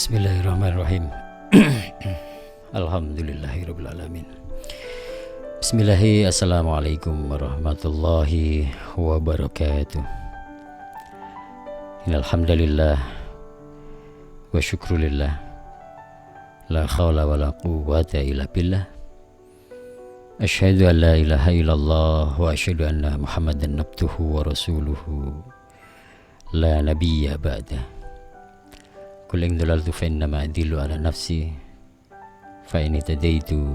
Bismillahirrahmanirrahim. Alhamdulillahirabbil alamin. Bismillahi, assalamualaikum warahmatullahi wabarakatuh. Innal hamdalillah wa syukrulillah. La haula wala quwwata illa billah. Asyhadu an la ilaha illallah wa asyhadu anna Muhammadan abduhu wa rasuluhu. La nabiyya ba'dah. Qul in dhalaltu fa innama adillu ala nafsi fa in tadaitu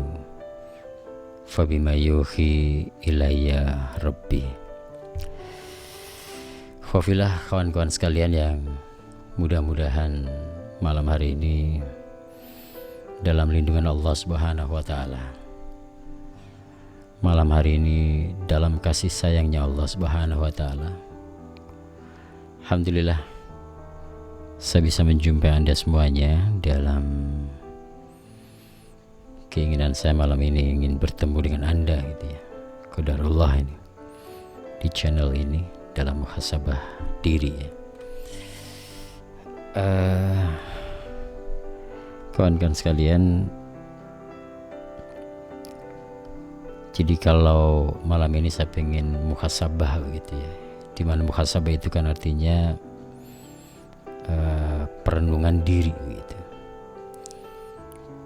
fa bima yuhi ilayya rabbi. Khafilah kawan-kawan sekalian yang mudah-mudahan malam hari ini dalam lindungan Allah Subhanahu wa taala. Malam hari ini dalam kasih sayangnya Allah Subhanahu wa taala. Alhamdulillah saya bisa menjumpai Anda semuanya dalam keinginan saya malam ini ingin bertemu dengan Anda gitu ya. Qadarullah ini di channel ini dalam muhasabah diri ya. Kawan-kawan sekalian, jadi kalau malam ini saya pengen muhasabah gitu ya. Di mana muhasabah itu kan artinya perenungan diri gitu.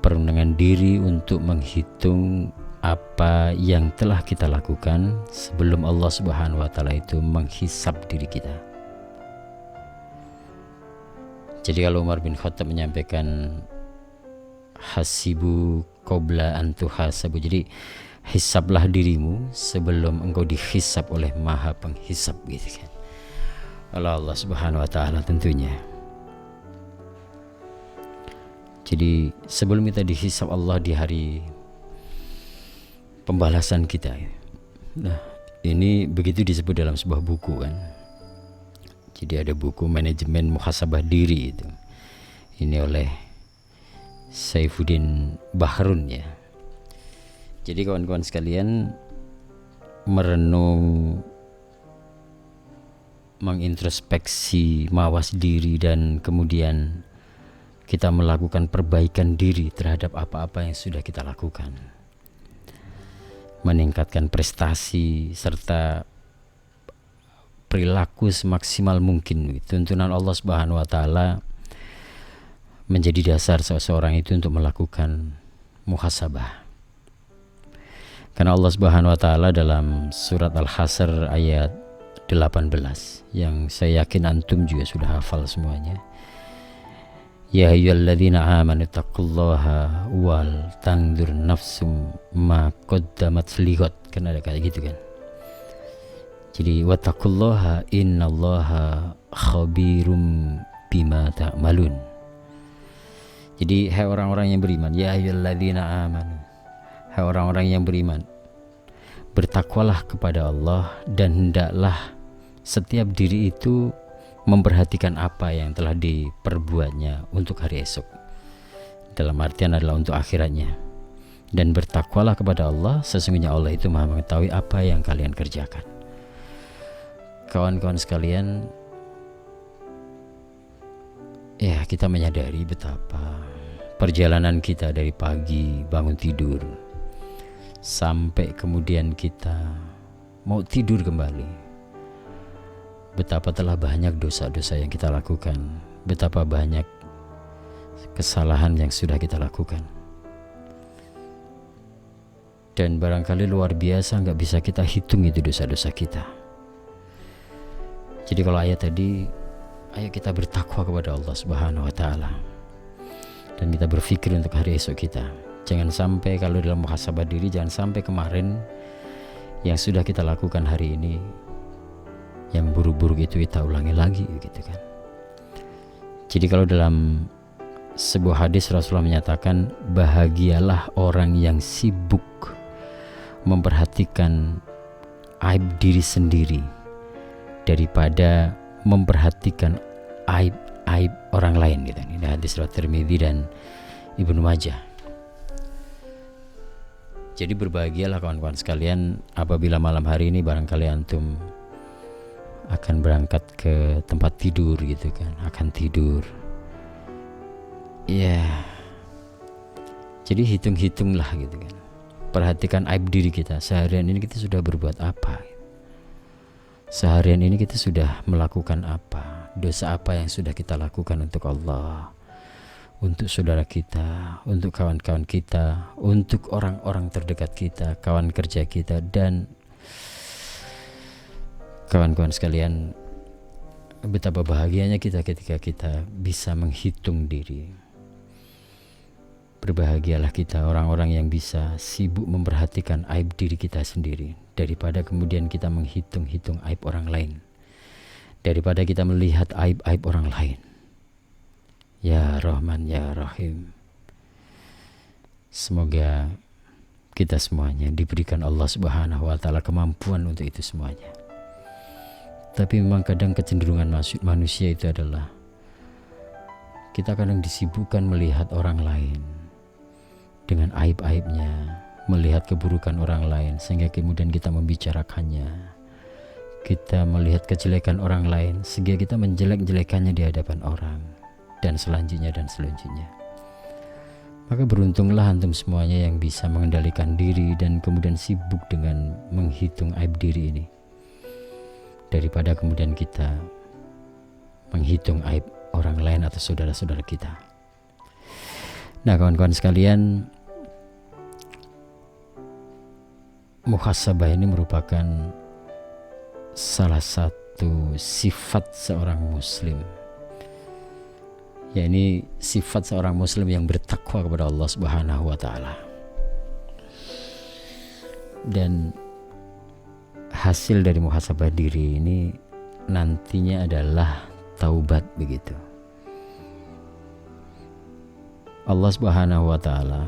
Perenungan diri untuk menghitung apa yang telah kita lakukan sebelum Allah Subhanahu wa taala itu menghisab diri kita. Jadi kalau Umar bin Khattab menyampaikan hasibu qabla an tuhasabu, jadi hisablah dirimu sebelum engkau dihisab oleh Maha Penghisab gitu kan. Allah Subhanahu wa taala tentunya. Jadi sebelum kita dihisab Allah di hari pembalasan kita. Nah, ini begitu disebut dalam sebuah buku kan. Jadi ada buku manajemen muhasabah diri itu. Ini oleh Saifuddin Bahrun ya. Jadi kawan-kawan sekalian, merenung, mengintrospeksi, mawas diri, dan kemudian kita melakukan perbaikan diri terhadap apa-apa yang sudah kita lakukan, meningkatkan prestasi serta perilaku semaksimal mungkin. Tuntunan Allah Subhanahu wa taala menjadi dasar seseorang itu untuk melakukan muhasabah. Karena Allah Subhanahu wa taala dalam surat Al-Hasr ayat 18 yang saya yakin antum juga sudah hafal semuanya. Ya ayyuhalladzina amanu taqullaha wal tanzur nafsum ma qaddamat lighad. Kan ada kayak gitu kan. Jadi wattaqullaha innallaha khabirum bima ta'malun. Jadi hai orang-orang yang beriman, ya ayyuhalladzina amanu, hai orang-orang yang beriman, bertakwalah kepada Allah dan hendaklah setiap diri itu memperhatikan apa yang telah diperbuatnya untuk hari esok. Dalam artian adalah untuk akhiratnya. Dan bertakwalah kepada Allah, sesungguhnya Allah itu Maha mengetahui apa yang kalian kerjakan. Kawan-kawan sekalian, ya kita menyadari betapa perjalanan kita dari pagi bangun tidur sampai kemudian kita mau tidur kembali, betapa telah banyak dosa-dosa yang kita lakukan, betapa banyak kesalahan yang sudah kita lakukan, dan barangkali luar biasa nggak bisa kita hitung itu dosa-dosa kita. Jadi kalau ayat tadi, ayo kita bertakwa kepada Allah Subhanahu wa taala dan kita berpikir untuk hari esok kita. Jangan sampai kalau dalam muhasabah diri, jangan sampai kemarin yang sudah kita lakukan hari ini, yang buruk-buruk itu kita ulangi lagi gitu kan. Jadi kalau dalam sebuah hadis Rasulullah menyatakan, bahagialah orang yang sibuk memperhatikan aib diri sendiri daripada memperhatikan aib orang lain gitu. Ini hadis riwayat Tirmidzi dan Ibnu Majah. Jadi berbahagialah kawan-kawan sekalian apabila malam hari ini barangkali antum akan berangkat ke tempat tidur gitu kan, akan tidur Ya, jadi hitung-hitunglah gitu kan. Perhatikan aib diri kita. Seharian ini kita sudah berbuat apa? Seharian ini kita sudah melakukan apa? Dosa apa yang sudah kita lakukan untuk Allah, untuk saudara kita, untuk kawan-kawan kita, untuk orang-orang terdekat kita, kawan kerja kita, dan kawan-kawan sekalian. Betapa bahagianya kita ketika kita bisa menghitung diri. Berbahagialah kita orang-orang yang bisa sibuk memperhatikan aib diri kita sendiri, daripada kemudian kita menghitung-hitung aib orang lain, daripada kita melihat aib-aib orang lain. Ya Rahman ya Rahim, semoga kita semuanya diberikan Allah Subhanahu wa Ta'ala kemampuan untuk itu semuanya. Tapi memang kadang kecenderungan manusia itu adalah kita kadang disibukkan melihat orang lain dengan aib-aibnya, melihat keburukan orang lain, sehingga kemudian kita membicarakannya. Kita melihat kejelekan orang lain sehingga kita menjelek-jelekannya di hadapan orang, dan selanjutnya. Maka beruntunglah antum semuanya yang bisa mengendalikan diri dan kemudian sibuk dengan menghitung aib diri ini, daripada kemudian kita menghitung aib orang lain atau saudara-saudara kita. Nah, kawan-kawan sekalian, muhasabah ini merupakan salah satu sifat seorang muslim. Ya, ini sifat seorang muslim yang bertakwa kepada Allah Subhanahu wa Ta'ala. Dan hasil dari muhasabah diri ini nantinya adalah taubat begitu. Allah Subhanahu wa Ta'ala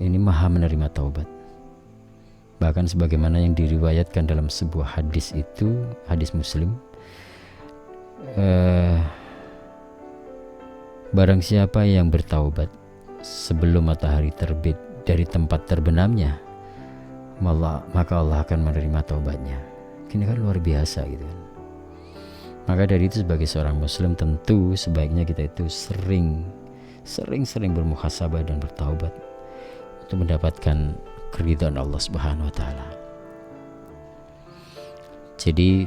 ini maha menerima taubat. Bahkan sebagaimana yang diriwayatkan dalam sebuah hadis itu, hadis Muslim, barang siapa yang bertaubat sebelum matahari terbit dari tempat terbenamnya, maka Allah akan menerima taubatnya. Ini kan luar biasa gitu kan. Maka dari itu sebagai seorang muslim tentu sebaiknya kita itu sering bermuhasabah dan bertaubat untuk mendapatkan keridhaan Allah Subhanahu wa Ta'ala. Jadi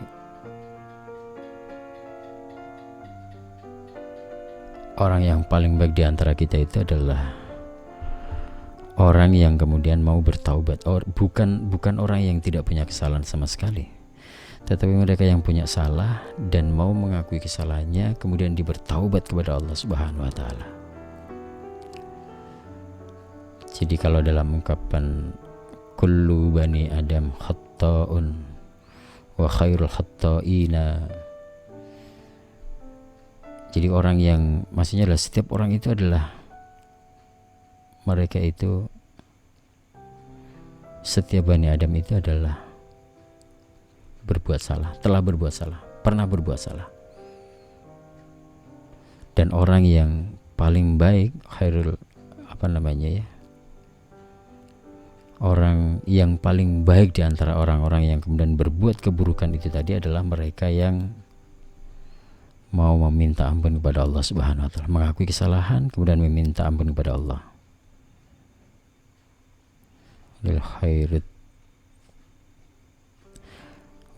orang yang paling baik di antara kita itu adalah orang yang kemudian mau bertaubat. Bukan orang yang tidak punya kesalahan sama sekali, tetapi mereka yang punya salah dan mau mengakui kesalahannya, kemudian bertaubat kepada Allah Subhanahu wa Ta'ala. Jadi kalau dalam ungkapan kullu bani adam khatta'un wa khairul khatta'ina, jadi orang yang maksudnya adalah setiap orang itu adalah mereka itu, setiap bani adam itu adalah berbuat salah, telah berbuat salah, pernah berbuat salah. Dan orang yang paling baik, khairul orang yang paling baik di antara orang-orang yang kemudian berbuat keburukan itu tadi adalah mereka yang mau meminta ampun kepada Allah Subhanahu wa Ta'ala, mengakui kesalahan kemudian meminta ampun kepada Allah. Lil khairat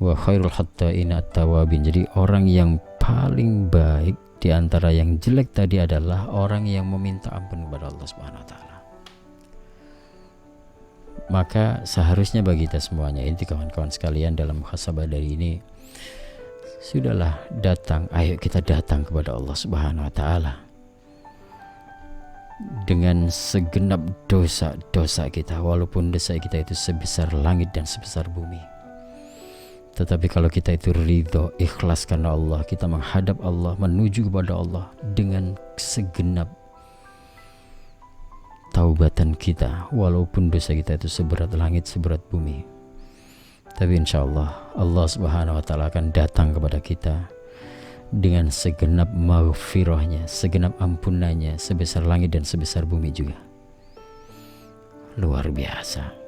wa khairul hatta'ina at-tawabin. Jadi orang yang paling baik di antara yang jelek tadi adalah orang yang meminta ampun kepada Allah Subhanahu wa Ta'ala. Maka seharusnya bagi kita semuanya, ini kawan-kawan sekalian, dalam muhasabah dari ini, sudahlah datang, ayo kita datang kepada Allah Subhanahu wa Ta'ala dengan segenap dosa-dosa kita, walaupun dosa kita itu sebesar langit dan sebesar bumi. Tetapi kalau kita itu ridho, ikhlas karena Allah, kita menghadap Allah, menuju kepada Allah dengan segenap taubatan kita, walaupun dosa kita itu seberat langit, seberat bumi. Tapi insya Allah, Allah Subhanahu wa Ta'ala akan datang kepada kita dengan segenap maghfirahnya, segenap ampunannya, sebesar langit dan sebesar bumi juga. Luar biasa.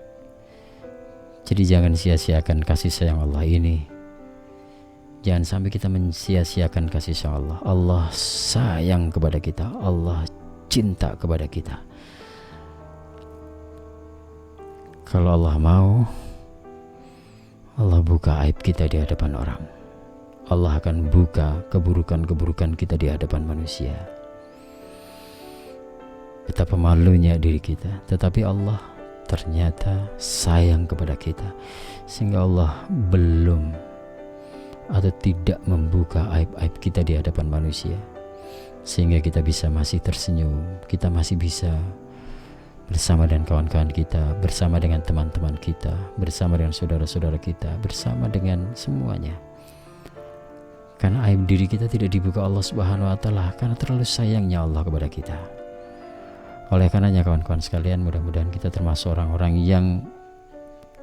Jadi jangan sia-siakan kasih sayang Allah ini Jangan sampai kita mensia-siakan kasih sayang Allah. Allah sayang kepada kita, Allah cinta kepada kita. Kalau Allah mau, Allah buka aib kita di hadapan orang. Allah akan buka keburukan-keburukan kita di hadapan manusia. Betapa malunya diri kita, tetapi Allah ternyata sayang kepada kita, sehingga Allah belum atau tidak membuka aib-aib kita di hadapan manusia, sehingga kita bisa masih tersenyum, kita masih bisa bersama dengan kawan-kawan kita, bersama dengan teman-teman kita, bersama dengan saudara-saudara kita, bersama dengan semuanya. Karena aib diri kita tidak dibuka Allah Subhanahu wa taala, karena terlalu sayangnya Allah kepada kita. Oleh karenanya kawan-kawan sekalian, mudah-mudahan kita termasuk orang-orang yang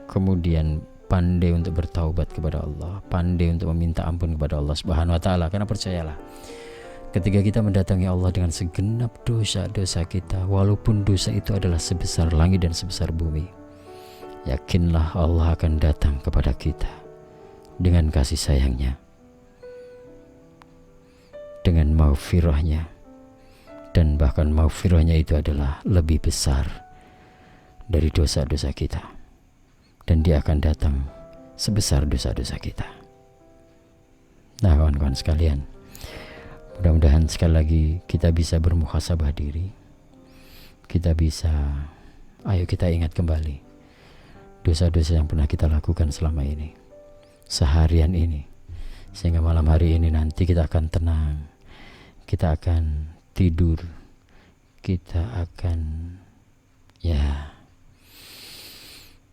kemudian pandai untuk bertaubat kepada Allah, pandai untuk meminta ampun kepada Allah Subhanahu wa taala. Karena percayalah, ketika kita mendatangi Allah dengan segenap dosa-dosa kita, walaupun dosa itu adalah sebesar langit dan sebesar bumi, yakinlah Allah akan datang kepada kita dengan kasih sayangnya, dengan maghfirahnya, dan bahkan maghfirahnya itu adalah lebih besar dari dosa-dosa kita. Dan dia akan datang sebesar dosa-dosa kita. Nah kawan-kawan sekalian, mudah-mudahan sekali lagi kita bisa bermuhasabah diri. Kita bisa, ayo kita ingat kembali dosa-dosa yang pernah kita lakukan selama ini, seharian ini, sehingga malam hari ini nanti kita akan tenang, kita akan tidur, kita akan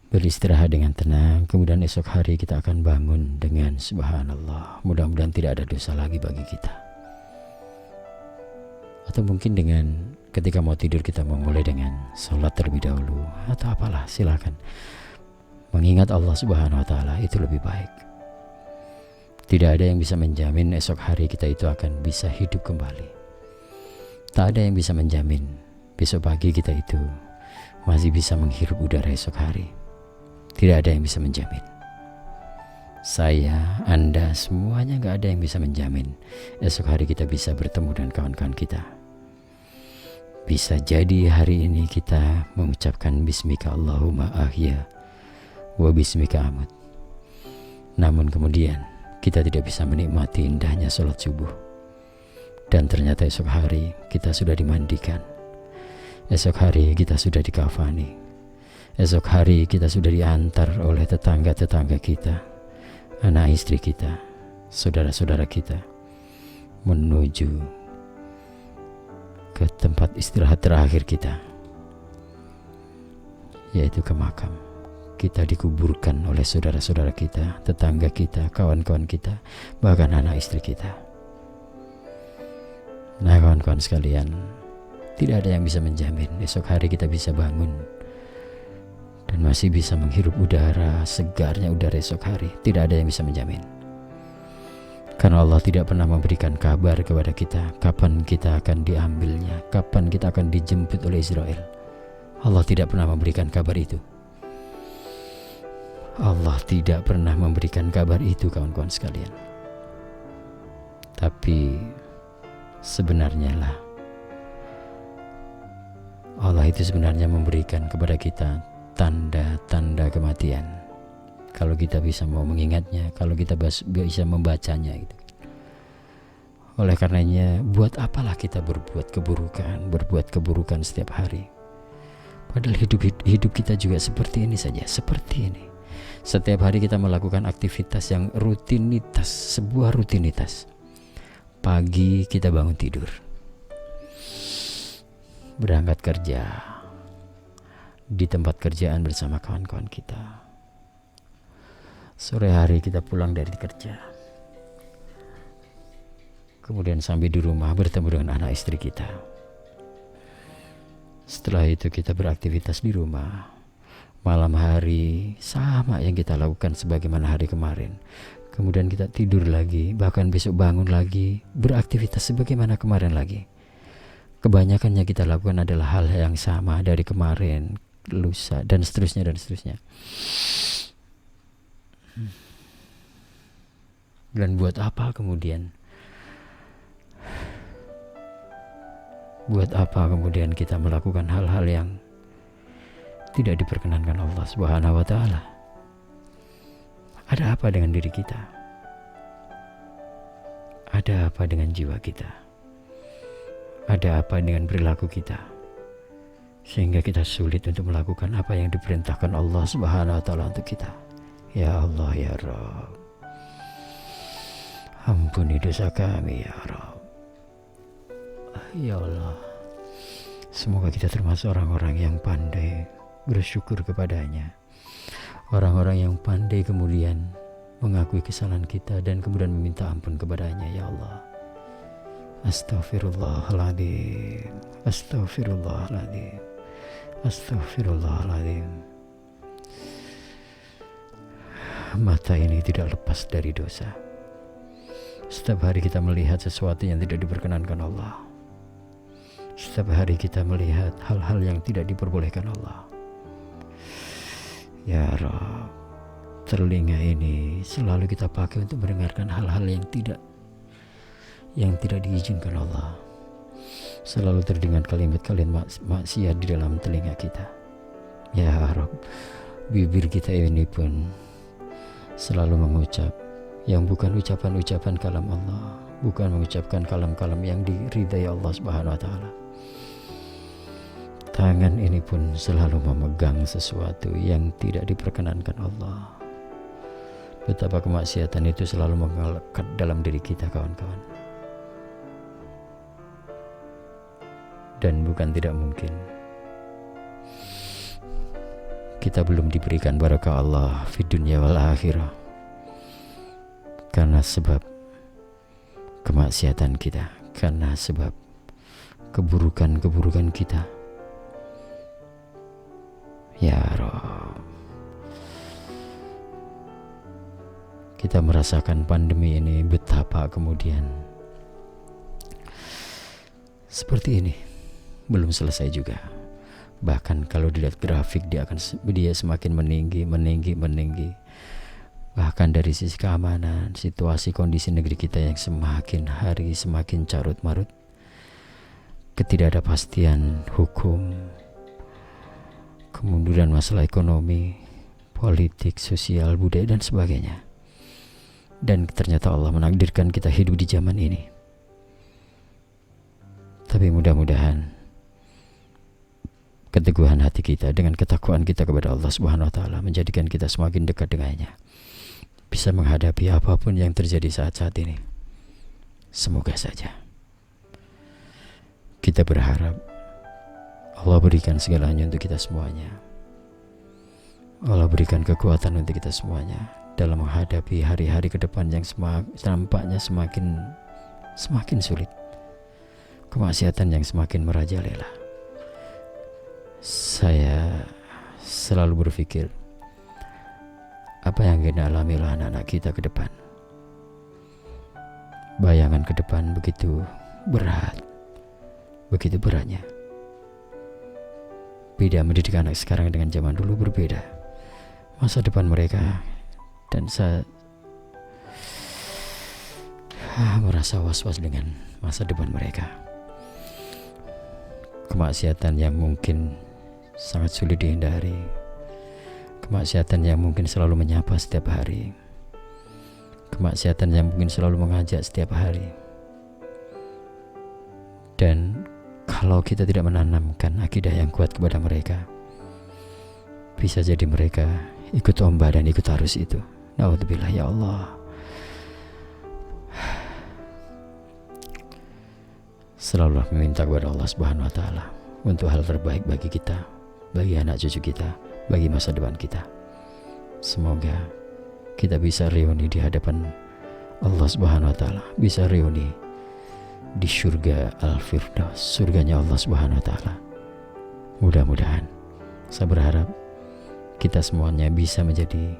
beristirahat dengan tenang. Kemudian esok hari kita akan bangun dengan subhanallah, mudah-mudahan tidak ada dosa lagi bagi kita. Atau mungkin dengan ketika mau tidur kita memulai dengan sholat terlebih dahulu, atau apalah, silakan. Mengingat Allah Subhanahu wa taala itu lebih baik. Tidak ada yang bisa menjamin esok hari kita itu akan bisa hidup kembali. Tak ada yang bisa menjamin besok pagi kita itu masih bisa menghirup udara esok hari. Tidak ada yang bisa menjamin. Saya, Anda, semuanya gak ada yang bisa menjamin esok hari kita bisa bertemu dengan kawan-kawan kita. Bisa jadi hari ini kita mengucapkan Bismika Allahumma ahya wa bismika amut, namun kemudian kita tidak bisa menikmati indahnya sholat subuh. Dan ternyata esok hari kita sudah dimandikan, esok hari kita sudah dikafani, esok hari kita sudah diantar oleh tetangga-tetangga kita, anak istri kita, saudara-saudara kita, menuju ke tempat istirahat terakhir kita, yaitu ke makam. Kita dikuburkan oleh saudara-saudara kita, tetangga kita, kawan-kawan kita, bahkan anak istri kita. Nah kawan-kawan sekalian, tidak ada yang bisa menjamin esok hari kita bisa bangun dan masih bisa menghirup udara segarnya udara esok hari. Tidak ada yang bisa menjamin, karena Allah tidak pernah memberikan kabar kepada kita kapan kita akan diambilnya, kapan kita akan dijemput oleh Israel. Allah tidak pernah memberikan kabar itu. Allah tidak pernah memberikan kabar itu kawan-kawan sekalian. Tapi sebenarnya lah, Allah itu sebenarnya memberikan kepada kita tanda-tanda kematian, kalau kita bisa mau mengingatnya, kalau kita bisa membacanya gitu. Oleh karenanya, buat apalah kita berbuat keburukan setiap hari, padahal hidup kita juga seperti ini saja, seperti ini. Setiap hari kita melakukan aktivitas yang rutinitas, sebuah rutinitas. Pagi kita bangun tidur, berangkat kerja, di tempat kerjaan bersama kawan-kawan kita. Sore hari kita pulang dari kerja, kemudian sampai di rumah bertemu dengan anak istri kita. Setelah itu kita beraktivitas di rumah. Malam hari sama yang kita lakukan sebagaimana hari kemarin. Kemudian kita tidur lagi, bahkan besok bangun lagi, beraktivitas sebagaimana kemarin lagi. Kebanyakannya kita lakukan adalah hal yang sama dari kemarin, lusa, dan seterusnya dan seterusnya. Dan buat apa kemudian? Buat apa kemudian kita melakukan hal-hal yang tidak diperkenankan Allah Subhanahu wa taala? Ada apa dengan diri kita? Ada apa dengan jiwa kita? Ada apa dengan perilaku kita? Sehingga kita sulit untuk melakukan apa yang diperintahkan Allah Subhanahu wa taala untuk kita. Ya Allah ya Rabb, ampuni dosa kami ya Rabb. Ya Allah, semoga kita termasuk orang-orang yang pandai bersyukur kepadanya, orang-orang yang pandai kemudian mengakui kesalahan kita dan kemudian meminta ampun kepadanya. Ya Allah, astaghfirullahaladzim, astaghfirullahaladzim, astaghfirullahaladzim. Mata ini tidak lepas dari dosa. Setiap hari kita melihat sesuatu yang tidak diperkenankan Allah. Setiap hari kita melihat hal-hal yang tidak diperbolehkan Allah. Ya Rabb, telinga ini selalu kita pakai untuk mendengarkan hal-hal yang tidak diizinkan Allah. Selalu terdengar kalimat-kalimat maksiat di dalam telinga kita. Ya Rabb, bibir kita ini pun selalu mengucap yang bukan ucapan-ucapan kalam Allah, bukan mengucapkan kalam-kalam yang diridai Allah Subhanahu wa taala. Tangan ini pun selalu memegang sesuatu yang tidak diperkenankan Allah. Betapa kemaksiatan itu selalu melekat dalam diri kita, kawan-kawan. Dan bukan tidak mungkin kita belum diberikan barakah Allah fid dunya wal akhirah karena sebab kemaksiatan kita, karena sebab keburukan-keburukan kita. Ya Rabb, kita merasakan pandemi ini betapa kemudian seperti ini, belum selesai juga. Bahkan kalau dilihat grafik dia semakin meninggi. Bahkan dari sisi keamanan, situasi kondisi negeri kita yang semakin hari semakin carut marut, ketidakpastian hukum, kemunduran masalah ekonomi, politik, sosial, budaya dan sebagainya. Dan ternyata Allah menakdirkan kita hidup di zaman ini. Tapi mudah-mudahan keteguhan hati kita dengan ketakwaan kita kepada Allah Subhanahu wa taala menjadikan kita semakin dekat dengannya, bisa menghadapi apapun yang terjadi saat-saat ini. Semoga saja kita berharap Allah berikan segalanya untuk kita semuanya. Allah berikan kekuatan untuk kita semuanya dalam menghadapi hari-hari ke depan yang nampaknya semakin sulit. Kemaksiatan yang semakin merajalela. Saya selalu berpikir, apa yang kita alami oleh anak-anak kita ke depan. Bayangan ke depan begitu berat, begitu beratnya. Beda mendidik anak sekarang dengan zaman dulu, berbeda. Masa depan mereka dan saya merasa was-was dengan masa depan mereka. Kemaksiatan yang mungkin sangat sulit dihindari, kemaksiatan yang mungkin selalu menyapa setiap hari, kemaksiatan yang mungkin selalu mengajak setiap hari. Dan kalau kita tidak menanamkan akidah yang kuat kepada mereka, bisa jadi mereka ikut ombak dan ikut arus itu. Naudzubillah, ya Allah. Selalulah meminta kepada Allah Subhanahu wa taala untuk hal terbaik bagi kita, bagi anak cucu kita, bagi masa depan kita. Semoga kita bisa reuni di hadapan Allah Subhanahu wa taala, bisa reuni di surga Al-Firdaus, surganya Allah Subhanahu wa taala. Mudah-mudahan, saya berharap kita semuanya bisa menjadi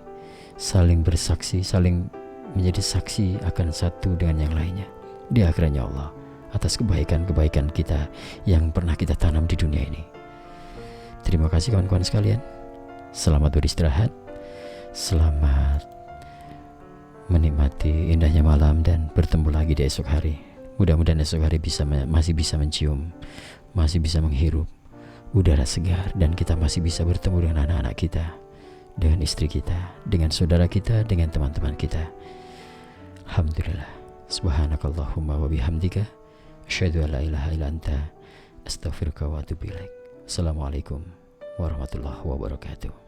saling bersaksi, saling menjadi saksi akan satu dengan yang lainnya di akhiratnya Allah atas kebaikan-kebaikan kita yang pernah kita tanam di dunia ini. Terima kasih kawan-kawan sekalian. Selamat beristirahat. Selamat menikmati indahnya malam dan bertemu lagi di esok hari. Mudah-mudahan esok hari masih bisa mencium, masih bisa menghirup udara segar, dan kita masih bisa bertemu dengan anak-anak kita, dengan istri kita, dengan saudara kita, dengan teman-teman kita. Alhamdulillah. Subhanakallahumma wa bihamdika asyhadu an la ilaha illa anta astaghfiruka wa atubu ilaik. Assalamualaikum warahmatullahi wabarakatuh.